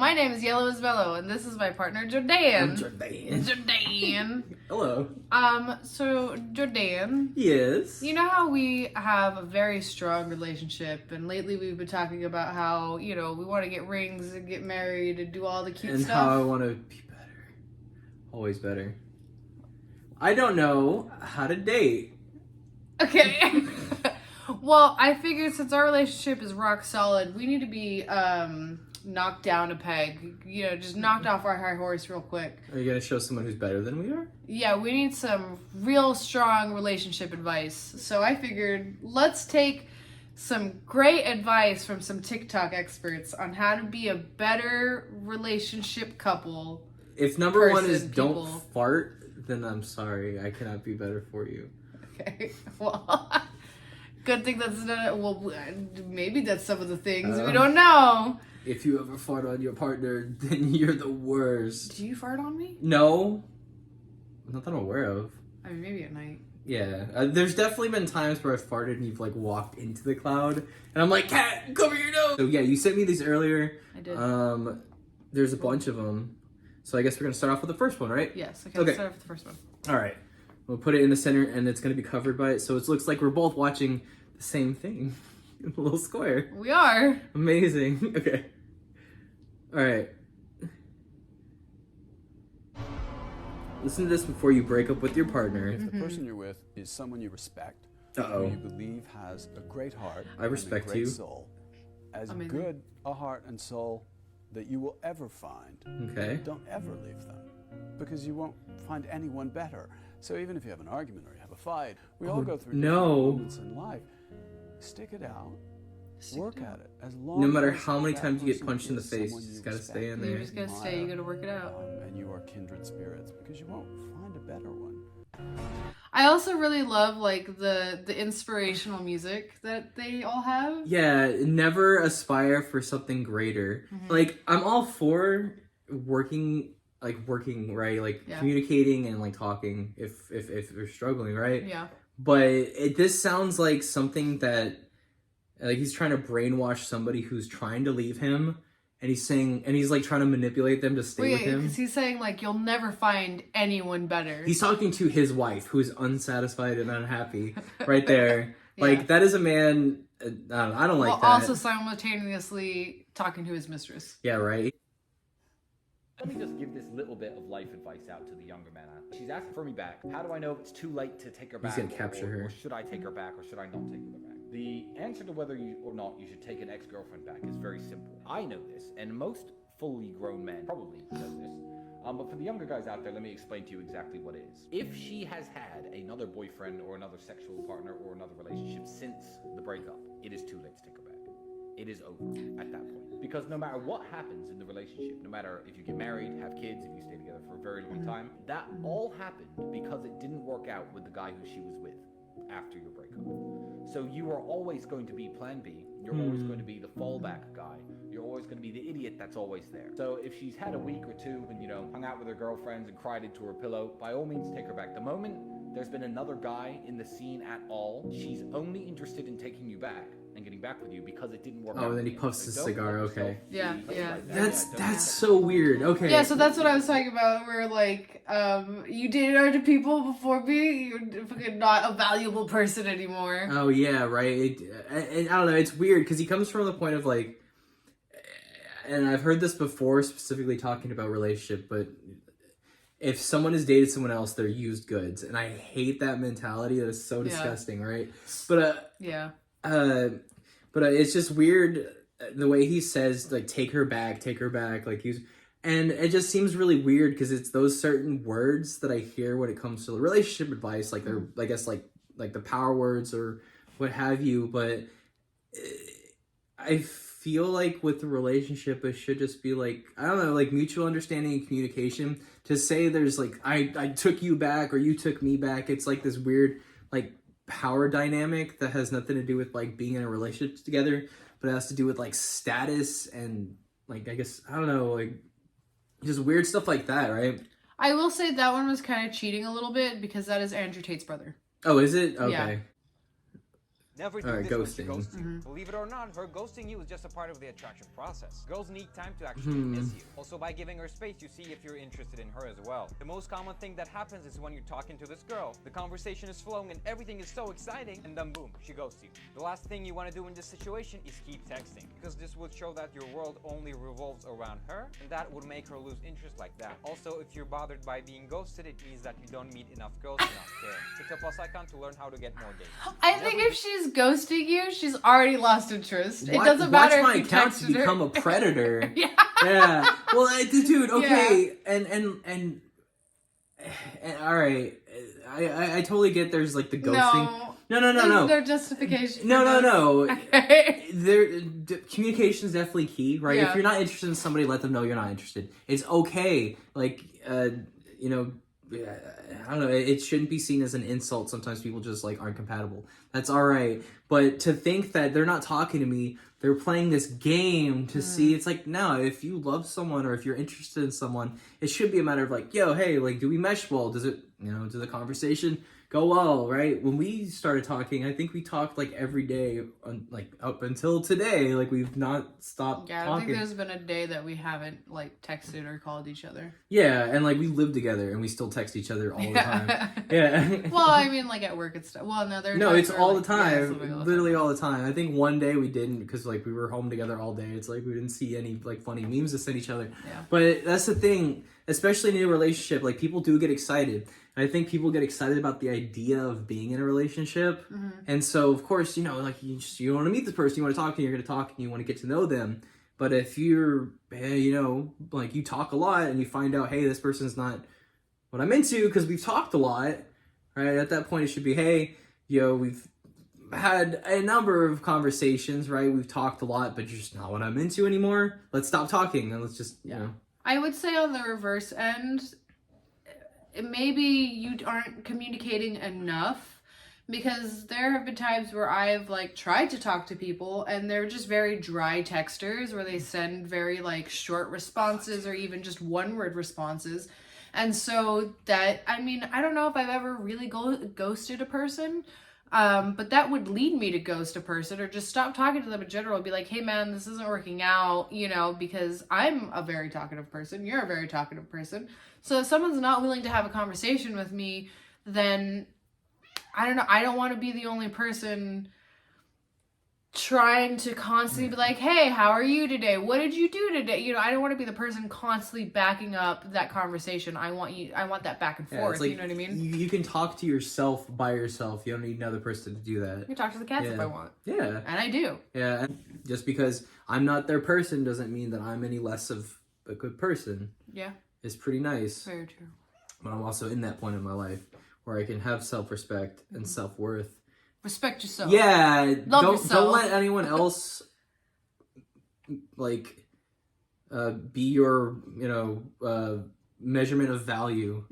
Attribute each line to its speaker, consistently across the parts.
Speaker 1: my name is Yellow is Mellow, and this is my partner, Jordan.
Speaker 2: I'm Jordan.
Speaker 1: Jordan.
Speaker 2: Hello.
Speaker 1: So, Jordan.
Speaker 2: Yes.
Speaker 1: You know how we have a very strong relationship, and lately we've been talking about how, we want to get rings and get married and do all the cute stuff.
Speaker 2: And how I want to be better. Always better. I don't know how to date.
Speaker 1: Okay. Well, I figured since our relationship is rock solid, we need to be knocked down a peg. Just knocked off our high horse real quick.
Speaker 2: Are you going to show someone who's better than we are?
Speaker 1: Yeah, we need some real strong relationship advice. So I figured let's take some great advice from some TikTok experts on how to be a better relationship couple.
Speaker 2: If number one is don't fart, then I'm sorry. I cannot be better for you.
Speaker 1: Okay, well... Good thing that's not. Well, maybe that's some of the things we don't know.
Speaker 2: If you ever fart on your partner, then you're the worst.
Speaker 1: Do you fart on me?
Speaker 2: No, not that I'm aware of.
Speaker 1: I mean, maybe at night.
Speaker 2: Yeah, there's definitely been times where I've farted and you've like walked into the cloud, and I'm like, "Cat, cover your nose." So yeah, you sent me these earlier.
Speaker 1: I did.
Speaker 2: There's a bunch of them, so I guess we're gonna start off with the first one, right?
Speaker 1: Yes. Okay. Let's start off with the first one.
Speaker 2: All right. We'll put it in the center, and it's going to be covered by it, so it looks like we're both watching the same thing. A little square.
Speaker 1: We are.
Speaker 2: Amazing. Okay. All right. Listen to this before you break up with your partner.
Speaker 3: If the person you're with is someone you respect,
Speaker 2: Uh-oh.
Speaker 3: who you believe has a great heart
Speaker 2: I respect
Speaker 3: and a great
Speaker 2: you.
Speaker 3: soul, as good a heart and soul that you will ever find,
Speaker 2: Okay.
Speaker 3: don't ever leave them, because you won't find anyone better. So even if you have an argument or you have a fight, we all go through different moments in life. Stick it out. Work at it. As long
Speaker 2: No matter
Speaker 3: as
Speaker 2: how many
Speaker 3: that
Speaker 2: times you get
Speaker 3: person
Speaker 2: punched in the
Speaker 3: is
Speaker 2: face,
Speaker 3: someone
Speaker 2: you just
Speaker 3: you
Speaker 2: gotta
Speaker 3: respect,
Speaker 2: stay in there.
Speaker 1: You just gotta stay. You gotta work it out.
Speaker 3: And you are kindred spirits, because you won't find a better one.
Speaker 1: I also really love the inspirational music that they all have.
Speaker 2: Yeah, never aspire for something greater. Like, I'm all for working, right? Like, communicating and, like, talking if you're struggling, right?
Speaker 1: Yeah.
Speaker 2: But this sounds like something that, like, he's trying to brainwash somebody who's trying to leave him, and he's like trying to manipulate them to stay with him.
Speaker 1: Because he's saying, like, you'll never find anyone better.
Speaker 2: He's talking to his wife, who's unsatisfied and unhappy, right there. Like, that is a man, I don't like that.
Speaker 1: Also simultaneously talking to his mistress.
Speaker 2: Yeah, right?
Speaker 4: Let me just give this little bit of life advice out to the younger man. She's asking for me back. How do I know if it's too late to take her back?
Speaker 2: He's gonna capture her.
Speaker 4: Or should I take her back, or should I not take her back? The answer to whether you or not you should take an ex-girlfriend back is very simple. I know this, and most fully grown men probably know this. But for the younger guys out there, let me explain to you exactly what it is. If she has had another boyfriend or another sexual partner or another relationship since the breakup, it is too late to take her back. It is over at that point. Because no matter what happens in the relationship, no matter if you get married, have kids, if you stay together for a very long time, that all happened because it didn't work out with the guy who she was with after your breakup. So you are always going to be plan B. You're always going to be the fallback guy. You're always going to be the idiot that's always there. So if she's had a week or two and, hung out with her girlfriends and cried into her pillow, by all means take her back. The moment there's been another guy in the scene at all, she's only interested in taking you back and getting back with you because it didn't work out.
Speaker 2: Oh, and then he puffs his cigar, okay.
Speaker 1: Yeah.
Speaker 2: That's so weird, okay.
Speaker 1: Yeah, so that's what I was talking about, where, like, you dated other people before me, you're fucking not a valuable person anymore.
Speaker 2: Oh, yeah, right. And I don't know, it's weird, because he comes from the point of, like, and I've heard this before, specifically talking about relationship, but if someone has dated someone else, they're used goods, and I hate that mentality. That is so disgusting, right? But, but it's just weird the way he says, like, take her back, like, and it just seems really weird because it's those certain words that I hear when it comes to relationship advice, like they're, I guess, like the power words or what have you, but I feel like with the relationship, it should just be like, I don't know, like mutual understanding and communication. To say there's like, I took you back or you took me back, it's like this weird, like, power dynamic that has nothing to do with like being in a relationship together, but it has to do with like status and like, I guess, I don't know, like just weird stuff like that, right?
Speaker 1: I will say that one was kind of cheating a little bit because that is Andrew Tate's brother.
Speaker 2: Oh, is it? Okay.
Speaker 1: Yeah.
Speaker 5: Never do
Speaker 2: Alright,
Speaker 5: this when
Speaker 2: ghosting.
Speaker 5: she ghosts you. Believe it or not, her ghosting you is just a part of the attraction process. Girls need time to actually miss you. Also, by giving her space, you see if you're interested in her as well. The most common thing that happens is when you're talking to this girl, the conversation is flowing and everything is so exciting, and then boom, she ghosts you. The last thing you want to do in this situation is keep texting, because this would show that your world only revolves around her, and that would make her lose interest like that. Also, if you're bothered by being ghosted, it means that you don't meet enough girls enough care. Click the plus icon to learn how to get more dates.
Speaker 1: I think if she's ghosting you, she's already lost interest. It
Speaker 2: Watch-
Speaker 1: doesn't matter
Speaker 2: watch my
Speaker 1: if you
Speaker 2: account to
Speaker 1: texted her.
Speaker 2: become a predator.
Speaker 1: Yeah.
Speaker 2: Yeah. Well, dude. Okay. And all right. I totally get. There's like the ghosting. No.
Speaker 1: There's no justification.
Speaker 2: No.
Speaker 1: Okay.
Speaker 2: Communication is definitely key, right?
Speaker 1: Yeah.
Speaker 2: If you're not interested in somebody, let them know you're not interested. It's okay. Like, you know, I don't know. It shouldn't be seen as an insult. Sometimes people just like aren't compatible. That's all right. But to think that they're not talking to me, they're playing this game to see. It's like, no. If you love someone or if you're interested in someone, it should be a matter of like, yo, hey, like, do we mesh well? Does it, does the conversation go well, right? When we started talking, I think we talked like every day, like up until today. Like we've not stopped
Speaker 1: Yeah, I don't
Speaker 2: talking.
Speaker 1: think there's been a day that we haven't like texted or called each other.
Speaker 2: Yeah, and like we live together and we still text each other all the time. Yeah.
Speaker 1: Well, I mean, like at work and stuff. Well, no, there's
Speaker 2: No, it's all the
Speaker 1: yeah,
Speaker 2: time.
Speaker 1: it's something all the
Speaker 2: Literally
Speaker 1: time.
Speaker 2: all the time. I think one day we didn't because like we were home together all day. It's like we didn't see any like funny memes to send each other.
Speaker 1: Yeah.
Speaker 2: But that's the thing, especially in a relationship, like people do get excited. I think people get excited about the idea of being in a relationship. And so, of course, like you want to meet this person, you want to talk to them, you're going to talk and you want to get to know them. But if you're, like you talk a lot and you find out, hey, this person's not what I'm into because we've talked a lot, right? At that point, it should be, hey, we've had a number of conversations, right? We've talked a lot, but you're just not what I'm into anymore. Let's stop talking and let's just,
Speaker 1: I would say on the reverse end, maybe you aren't communicating enough, because there have been times where I've like tried to talk to people and they're just very dry texters where they send very like short responses or even just one word responses. And so that, I mean, I don't know if I've ever really ghosted a person, but that would lead me to ghost a person or just stop talking to them in general and be like, hey man, this isn't working out, because I'm a very talkative person. You're a very talkative person. So if someone's not willing to have a conversation with me, then I don't know. I don't want to be the only person trying to constantly be like, hey, how are you today? What did you do today? I don't want to be the person constantly backing up that conversation. I want that back and forth.
Speaker 2: like,
Speaker 1: you know what I mean?
Speaker 2: You can talk to yourself by yourself. You don't need another person to do that.
Speaker 1: I can talk to the cats if I want.
Speaker 2: Yeah.
Speaker 1: And I do.
Speaker 2: Yeah. And just because I'm not their person doesn't mean that I'm any less of a good person.
Speaker 1: Yeah.
Speaker 2: It's pretty nice.
Speaker 1: Very true.
Speaker 2: But I'm also in that point in my life where I can have self-respect and self-worth.
Speaker 1: Respect yourself.
Speaker 2: Yeah.
Speaker 1: Love
Speaker 2: Don't
Speaker 1: yourself.
Speaker 2: let anyone else like be your, measurement of value.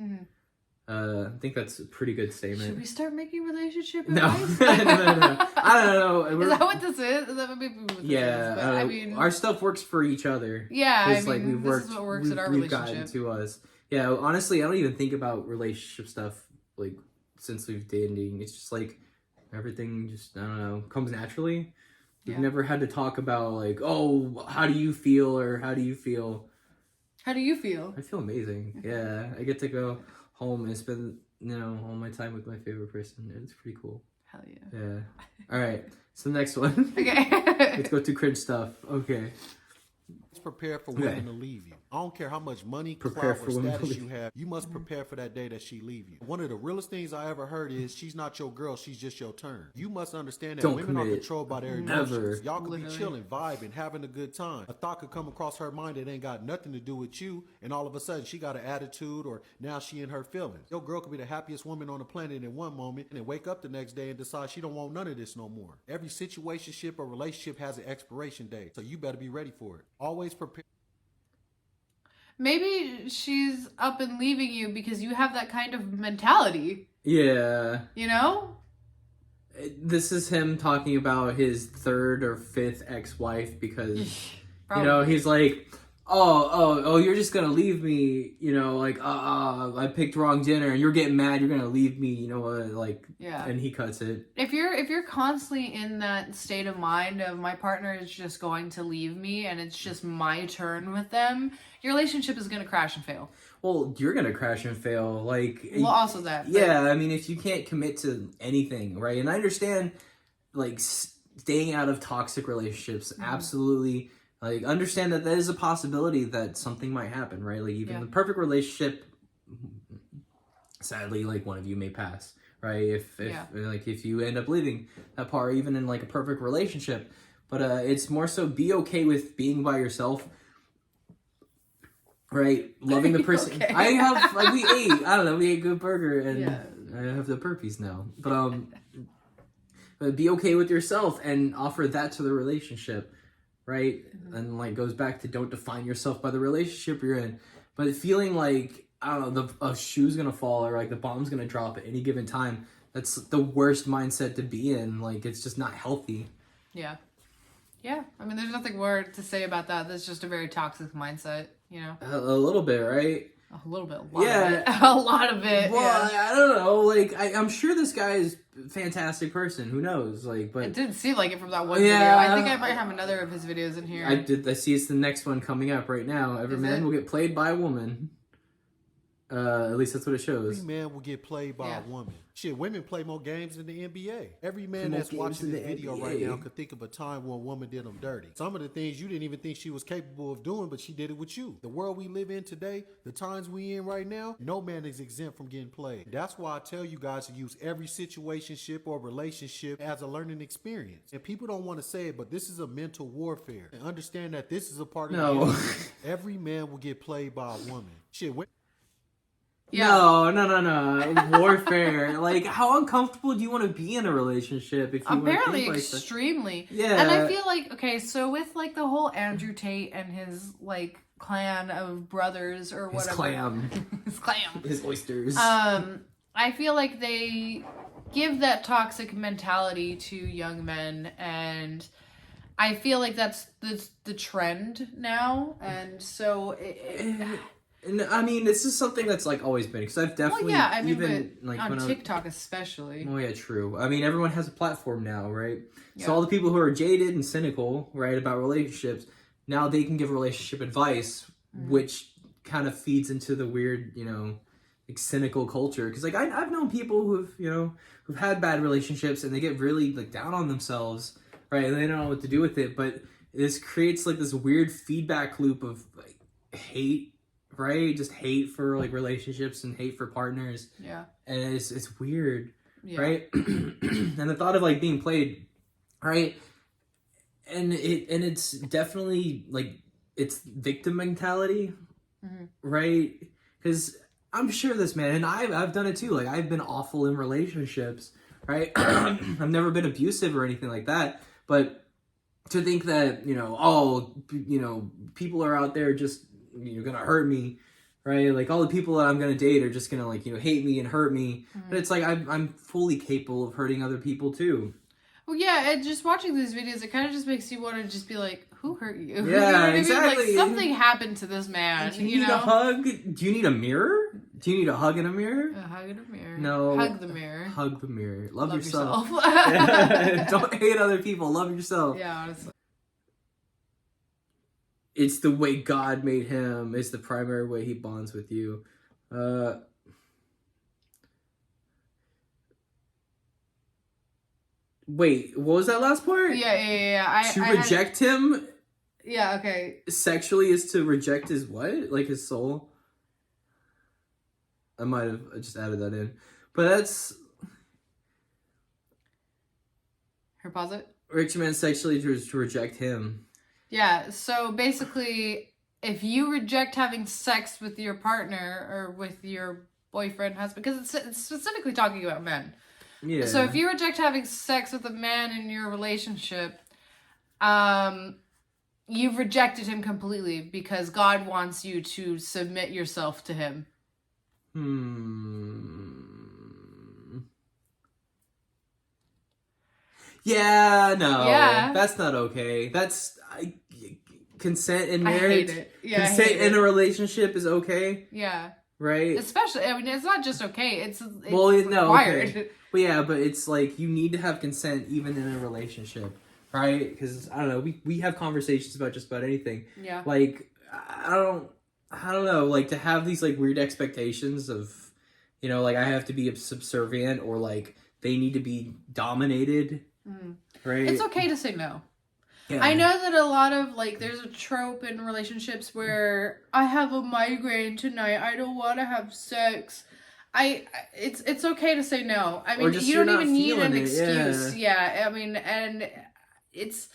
Speaker 2: I think that's a pretty good statement.
Speaker 1: Should we start making relationship
Speaker 2: No.
Speaker 1: advice?
Speaker 2: No. I don't know.
Speaker 1: Is that what this is? Is that what maybe this
Speaker 2: Yeah,
Speaker 1: is? But, I mean,
Speaker 2: our stuff works for each other.
Speaker 1: yeah, I
Speaker 2: 'Cause,
Speaker 1: mean,
Speaker 2: we've
Speaker 1: this
Speaker 2: worked,
Speaker 1: is what works in our
Speaker 2: we've
Speaker 1: relationship.
Speaker 2: gotten to us. Yeah, honestly, I don't even think about relationship stuff like since we've dating. It's just like everything just, I don't know, comes naturally. We've
Speaker 1: Yeah.
Speaker 2: never had to talk about like, oh, how do you feel or how do you feel?
Speaker 1: How do you feel?
Speaker 2: I feel amazing. Yeah, I get to go home and spend all my time with my favorite person. It's pretty cool.
Speaker 1: Hell yeah.
Speaker 2: Yeah. All right. So the next one.
Speaker 1: Okay.
Speaker 2: Let's go to cringe stuff. Okay.
Speaker 6: Prepare for women to leave you. I don't care how much money,
Speaker 2: Prepare
Speaker 6: clout,
Speaker 2: for
Speaker 6: or
Speaker 2: women to
Speaker 6: status
Speaker 2: leave.
Speaker 6: you have. You must prepare for that day that she leave you. One of the realest things I ever heard is she's not your girl, she's just your turn. You must understand that
Speaker 2: Don't
Speaker 6: women are
Speaker 2: commit.
Speaker 6: controlled by their
Speaker 2: Never.
Speaker 6: emotions. Y'all could
Speaker 1: Literally.
Speaker 6: be chilling, vibing, having a good time. A thought could come across her mind that ain't got nothing to do with you, and all of a sudden she got an attitude or now she in her feelings. Your girl could be the happiest woman on the planet in one moment and then wake up the next day and decide she don't want none of this no more. Every situationship or relationship has an expiration date, so you better be ready for it. Always prepare.
Speaker 1: Maybe she's up and leaving you because you have that kind of mentality,
Speaker 2: Yeah. This is him talking about his third or fifth ex-wife because,
Speaker 1: Probably.
Speaker 2: he's like, oh, you're just gonna leave me, you know, like, I picked wrong dinner, and you're getting mad, you're gonna leave me, you know, like,
Speaker 1: Yeah.
Speaker 2: and he cuts it.
Speaker 1: If you're constantly in that state of mind of my partner is just going to leave me and it's just my turn with them, your relationship is gonna crash and fail.
Speaker 2: Well, you're gonna crash and fail, like...
Speaker 1: Well, also that.
Speaker 2: Yeah, I mean, if you can't commit to anything, right? And I understand, like, staying out of toxic relationships, absolutely... Like, understand that is a possibility that something might happen, right? Like, even the perfect relationship, sadly, like, one of you may pass, right? If you end up leaving that part, even in, like, a perfect relationship. But it's more so be okay with being by yourself, right? Loving the person.
Speaker 1: Okay.
Speaker 2: I have, like, we ate good burger, and I have the burpees now. But be okay with yourself and offer that to the relationship. Right? And like goes back to don't define yourself by the relationship you're in. But feeling like, I don't know, a shoe's gonna fall or like the bomb's gonna drop at any given time, that's the worst mindset to be in. Like, it's just not healthy.
Speaker 1: Yeah. Yeah. I mean, there's nothing more to say about that. That's just a very toxic mindset, you know?
Speaker 2: A little bit, right?
Speaker 1: A little bit. A lot of it.
Speaker 2: Well, I don't know. Like, I'm sure this guy is a fantastic person. Who knows? Like, but
Speaker 1: it didn't seem like it from that one video. I think I might have another of his videos in here.
Speaker 2: I see it's the next one coming up right now. Every man will get played by a woman. At least that's what it shows.
Speaker 6: Every man will get played by a woman. Shit, women play more games than the NBA. Every man that's watching this video right now could think of a time when a woman did them dirty. Some of the things you didn't even think she was capable of doing, but she did it with you. The world we live in today, the times we in right now, no man is exempt from getting played. That's why I tell you guys to use every situationship or relationship as a learning experience. And people don't want to say it, but this is a mental warfare. And understand that this is a part of the game. Every man will get played by a woman. Shit,
Speaker 1: Yeah.
Speaker 2: No. Warfare. Like, how uncomfortable do you want to be in a relationship if you
Speaker 1: apparently
Speaker 2: want to
Speaker 1: extremely.
Speaker 2: Yeah.
Speaker 1: And I feel like, okay, so with like the whole Andrew Tate and his like clan of brothers or whatever. His clam.
Speaker 2: His oysters.
Speaker 1: I feel like they give that toxic mentality to young men, and I feel like that's the trend now, and so
Speaker 2: And I mean, this is something that's like always been, because I've definitely
Speaker 1: but
Speaker 2: like
Speaker 1: on TikTok especially.
Speaker 2: Oh yeah, true. I mean, everyone has a platform now, right?
Speaker 1: Yeah.
Speaker 2: So all the people who are jaded and cynical, right, about relationships, now they can give relationship advice, which kind of feeds into the weird, you know, like cynical culture. Because like I've known people who've had bad relationships and they get really like down on themselves, right? And they don't know what to do with it. But this creates like this weird feedback loop of like hate. Right, just hate for like relationships and hate for partners.
Speaker 1: Yeah,
Speaker 2: and it's weird, right? And the thought of like being played, right? And it's definitely like it's victim mentality, right? Because I'm sure this man, and I've done it too. Like I've been awful in relationships, right? I've never been abusive or anything like that, but to think that people are out there just. You're gonna hurt me, right? Like all the people that I'm gonna date are just gonna like hate me and hurt me. But it's like I'm fully capable of hurting other people too.
Speaker 1: Well, yeah, and just watching these videos, it kind of just makes you want to just be like, who hurt you?
Speaker 2: Yeah,
Speaker 1: you know what I mean?
Speaker 2: exactly.
Speaker 1: Like something happened to this man.
Speaker 2: Do you need a hug? Do you need a mirror? Do you need a hug in a mirror?
Speaker 1: A hug in a mirror.
Speaker 2: No.
Speaker 1: Hug the mirror.
Speaker 2: Hug the mirror. Love yourself.
Speaker 1: yourself.
Speaker 2: Don't hate other people. Love yourself.
Speaker 1: Yeah, honestly.
Speaker 2: It's the way God made him. It's the primary way he bonds with you. Wait, what was that last part?
Speaker 1: Yeah.
Speaker 2: To reject him?
Speaker 1: Yeah, okay.
Speaker 2: Sexually is to reject his what? Like his soul? I might have just added that in. But that's...
Speaker 1: Her pause it?
Speaker 2: Rich man sexually to reject him.
Speaker 1: Yeah, so basically, if you reject having sex with your partner or with your boyfriend, husband, because it's specifically talking about men.
Speaker 2: Yeah.
Speaker 1: So if you reject having sex with a man in your relationship, you've rejected him completely because God wants you to submit yourself to him.
Speaker 2: Yeah, no.
Speaker 1: Yeah.
Speaker 2: That's not okay. consent in
Speaker 1: I hate
Speaker 2: marriage.
Speaker 1: it. Yeah, I
Speaker 2: consent
Speaker 1: hate
Speaker 2: in
Speaker 1: it.
Speaker 2: a relationship is okay,
Speaker 1: Yeah.
Speaker 2: right?
Speaker 1: Especially, I mean, it's not just okay. It's
Speaker 2: Well,
Speaker 1: required.
Speaker 2: okay. But yeah, but it's like you need to have consent even in a relationship, right? Because I don't know, we have conversations about just about anything.
Speaker 1: Yeah.
Speaker 2: Like I don't know, like to have these like weird expectations of, you know, like I have to be subservient or like they need to be dominated, right?
Speaker 1: It's okay to say no.
Speaker 2: Yeah.
Speaker 1: I know that a lot of, like, there's a trope in relationships where I have a migraine tonight, I don't want to have sex. It's okay to say no. I mean,
Speaker 2: just
Speaker 1: you
Speaker 2: you're
Speaker 1: don't
Speaker 2: not
Speaker 1: even need an
Speaker 2: feeling it,
Speaker 1: excuse. Yeah, I mean, and it's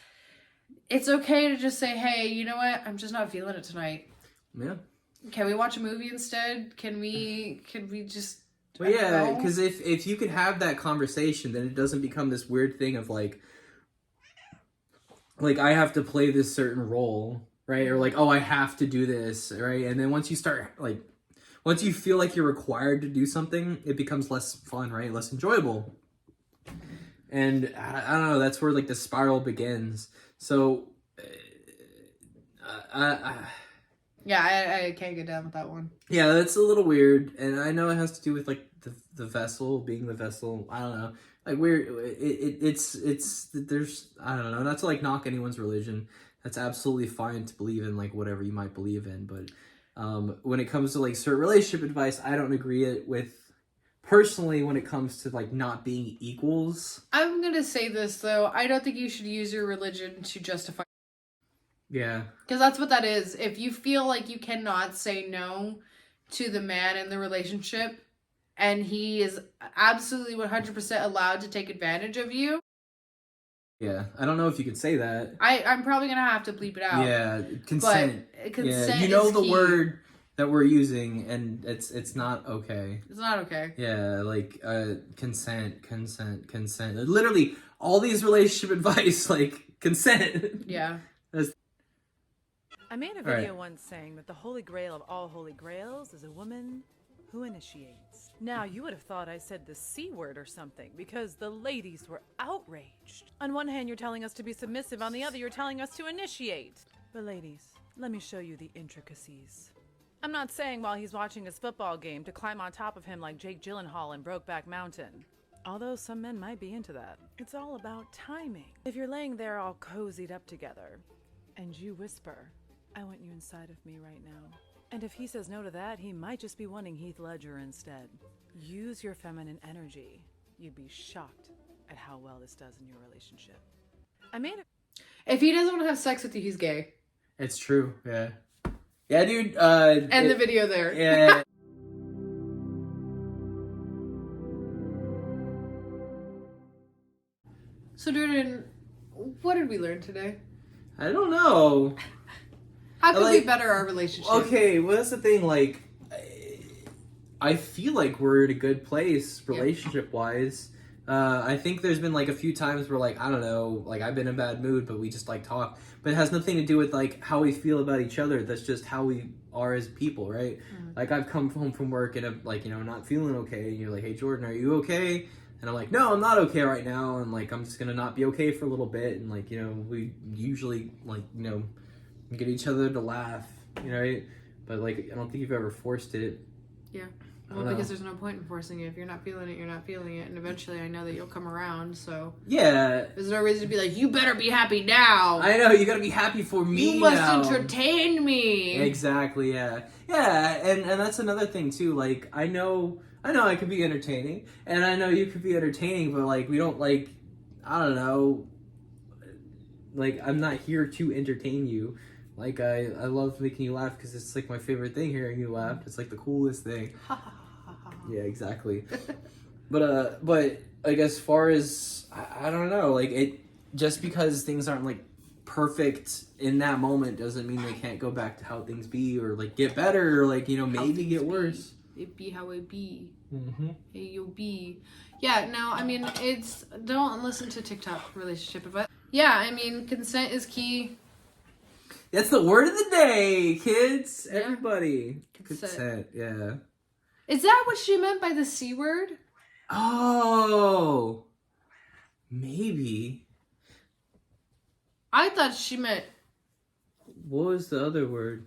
Speaker 1: okay to just say, hey, you know what? I'm just not feeling it tonight.
Speaker 2: Yeah.
Speaker 1: Can we watch a movie instead? Can we just...
Speaker 2: Well, yeah, because if you could have that conversation, then it doesn't become this weird thing of like I have to play this certain role, right? Or like, oh, I have to do this, right? And then once you start, like, once you feel like you're required to do something, it becomes less fun, right? Less enjoyable. And I don't know, that's where like the spiral begins. So,
Speaker 1: yeah, I can't get down with that one.
Speaker 2: Yeah, that's a little weird, and I know it has to do with like the vessel being the vessel. I don't know, like weird. It's there's I don't know. Not to like knock anyone's religion. That's absolutely fine to believe in like whatever you might believe in, but when it comes to like certain relationship advice, I don't agree it with. Personally, when it comes to like not being equals,
Speaker 1: I'm gonna say this though. I don't think you should use your religion to justify.
Speaker 2: Yeah.
Speaker 1: Because that's what that is. If you feel like you cannot say no to the man in the relationship, and he is absolutely 100% allowed to take advantage of you.
Speaker 2: Yeah, I don't know if you could say that.
Speaker 1: I'm probably gonna have to bleep it out.
Speaker 2: Yeah, consent.
Speaker 1: But consent,
Speaker 2: yeah, you know
Speaker 1: is
Speaker 2: the
Speaker 1: key.
Speaker 2: word that we're using, and it's not okay.
Speaker 1: It's not okay.
Speaker 2: Yeah, like consent. Literally, all these relationship advice, like consent.
Speaker 1: Yeah.
Speaker 7: I made a video once saying that the holy grail of all holy grails is a woman who initiates. Now, you would have thought I said the C word or something, because the ladies were outraged. On one hand, you're telling us to be submissive, on the other, you're telling us to initiate. But ladies, let me show you the intricacies. I'm not saying while he's watching his football game to climb on top of him like Jake Gyllenhaal in Brokeback Mountain. Although some men might be into that. It's all about timing. If you're laying there all cozied up together, and you whisper, I want you inside of me right now. And if he says no to that, he might just be wanting Heath Ledger instead. Use your feminine energy. You'd be shocked at how well this does in your relationship.
Speaker 1: If he doesn't want to have sex with you, he's gay.
Speaker 2: It's true, yeah. Yeah, dude.
Speaker 1: End the video there.
Speaker 2: Yeah.
Speaker 1: So, Jordan, what did we learn today?
Speaker 2: I don't know.
Speaker 1: How can we
Speaker 2: Like,
Speaker 1: better our relationship?
Speaker 2: Okay, well that's the thing. Like, I feel like we're in a good place relationship wise. I think there's been like a few times where like I don't know, like I've been in a bad mood, but we just like talk. But it has nothing to do with like how we feel about each other. That's just how we are as people, right? Like I've come home from work and I'm like, you know, not feeling okay, and you're like, hey Jordan, are you okay? And I'm like, no, I'm not okay right now, and like I'm just gonna not be okay for a little bit, and like, you know, we usually like, you know, get each other to laugh, you know, right? But like I don't think you've ever forced it.
Speaker 1: Yeah. Well, because there's no point in forcing it. If you're not feeling it, you're not feeling it. And eventually I know that you'll come around, so...
Speaker 2: Yeah.
Speaker 1: There's no reason to be like, you better be happy now!
Speaker 2: I know, you gotta be happy for me
Speaker 1: You must
Speaker 2: now.
Speaker 1: entertain me!
Speaker 2: Exactly, yeah. Yeah, and that's another thing, too. Like, I know I could be entertaining, and I know you could be entertaining, but, like, we don't, like... I don't know... Like, I'm not here to entertain you. Like, I love making you laugh because it's, like, my favorite thing, hearing you laugh. It's, like, the coolest thing. Yeah, exactly. But, like, as far as, I don't know, like, it, just because things aren't, like, perfect in that moment doesn't mean they can't go back to how things be, or, like, get better, or, like, you know, maybe get worse.
Speaker 1: It be how it be.
Speaker 2: Mm-hmm.
Speaker 1: Hey, you'll be. Yeah, no, I mean, don't listen to TikTok relationship advice. Yeah, I mean, consent is key.
Speaker 2: That's the word of the day, kids.
Speaker 1: Yeah.
Speaker 2: Everybody.
Speaker 1: Consent.
Speaker 2: Yeah.
Speaker 1: Is that what she meant by the C word?
Speaker 2: Oh. Maybe.
Speaker 1: I thought she meant
Speaker 2: What was the other word?